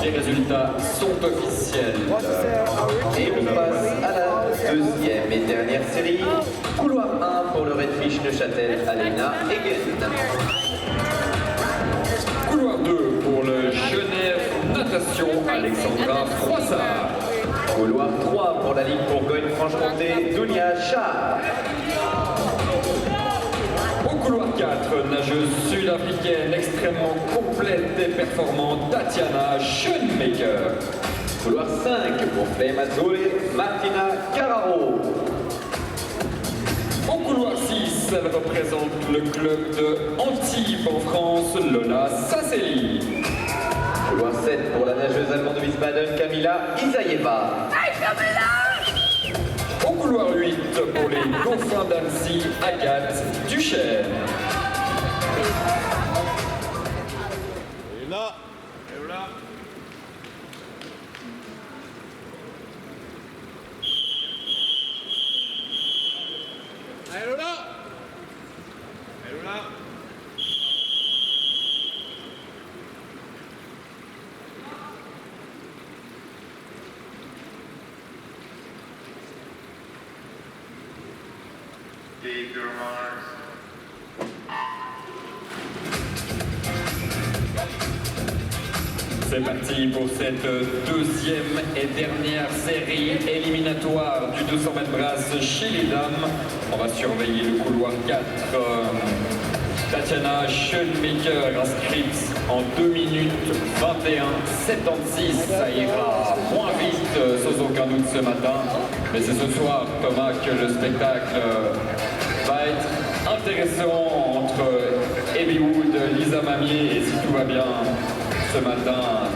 Les résultats sont officiels. Et on passe à la deuxième et dernière série. Couloir 1 pour le Redfish Neuchâtel, Alena Egen. Couloir 2 pour le Genève Natation, Alexandra Froissart. Couloir 3 pour la Ligue Bourgogne-Franche-Comté, Dounia Char. Au couloir 4, nageuse sud-africaine extrêmement complète et performante, Tatiana Schoenmaker. Couloir 5 pour Flame Azzurre, Martina Carraro. Au couloir 6, elle représente le club de Antibes en France, Lola Sasseli. Couloir 7 pour la nageuse allemande de Wiesbaden, Kamila Isaïeva. Au couloir 8, pour les dauphins d'Annecy, Agathe Duchesne. Et là, et là. Allez, là. Allez, là. Take your marks. C'est parti pour cette deuxième et dernière série éliminatoire du 200 mètres brasse chez les dames. On va surveiller le couloir 4. Tatiana Schoenmaker inscrite en 2 minutes 21,76. Ça ira moins vite sans aucun doute ce matin. Mais c'est ce soir, Thomas, que le spectacle va être intéressant entre Abby Wood, Lisa Mamier et si tout va bien, ce matin,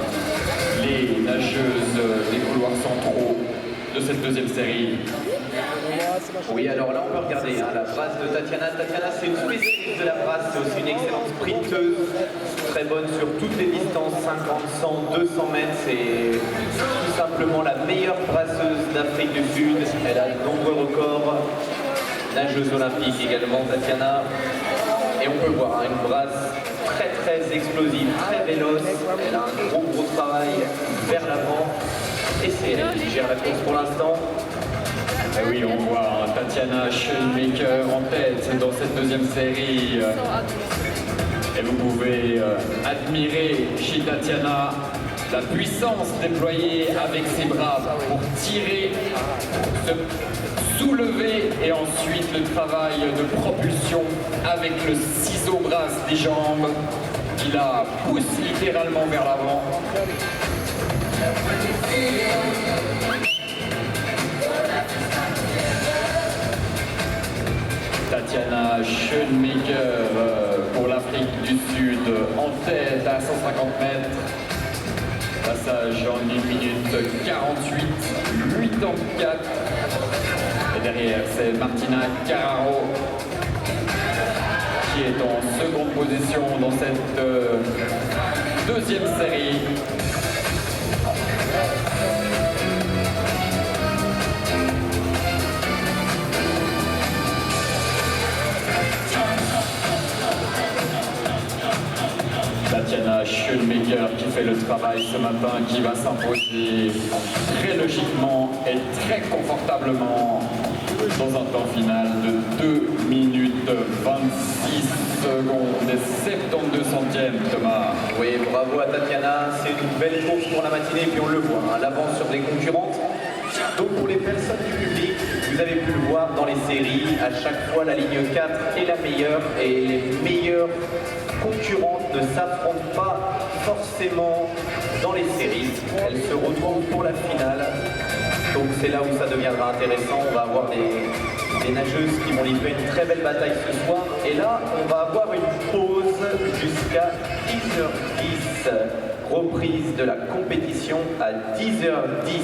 les nageuses des couloirs centraux de cette deuxième série. Oui, alors là on peut regarder la brasse de Tatiana. Tatiana, c'est une spécialiste de la brasse, c'est aussi une excellente sprinteuse, très bonne sur toutes les distances, 50, 100, 200 mètres. C'est tout simplement la meilleure brasseuse d'Afrique du Sud. Elle a de nombreux records, nageuse olympique également, Tatiana. Et on peut voir une brasse très explosive, très véloce. Elle a un gros travail vers l'avant. Et c'est elle qui gère la course pour l'instant. Et oui, on voit Tatiana Schoenmaker en tête dans cette deuxième série. Et vous pouvez admirer chez Tatiana la puissance déployée avec ses bras pour tirer, se soulever et ensuite le travail de propulsion avec le ciseau brasse des jambes qui la pousse littéralement vers l'avant. Tatiana Schoenmaker pour l'Afrique du Sud en tête à 150 mètres. Passage en 1 minute 48,84. Et derrière, c'est Martina Carraro qui est en seconde position dans cette deuxième série. Tatiana Schoenmaker qui fait le travail ce matin, qui va s'imposer très logiquement et très confortablement dans un temps final de 2 minutes 26 secondes et 72 centièmes, Thomas. Oui, bravo à Tatiana, c'est une belle course pour la matinée, et puis on le voit, l'avance sur les concurrentes. Donc pour les personnes du public, vous avez pu le voir dans les séries, à chaque fois la ligne 4 est la meilleure et les meilleures concurrentes ne s'affrontent pas forcément dans les séries. Elles se retrouvent pour la finale. Donc c'est là où ça deviendra intéressant. On va avoir des nageuses qui vont livrer une très belle bataille ce soir. Et là, on va avoir une pause jusqu'à 10h10. Reprise de la compétition à 10h10.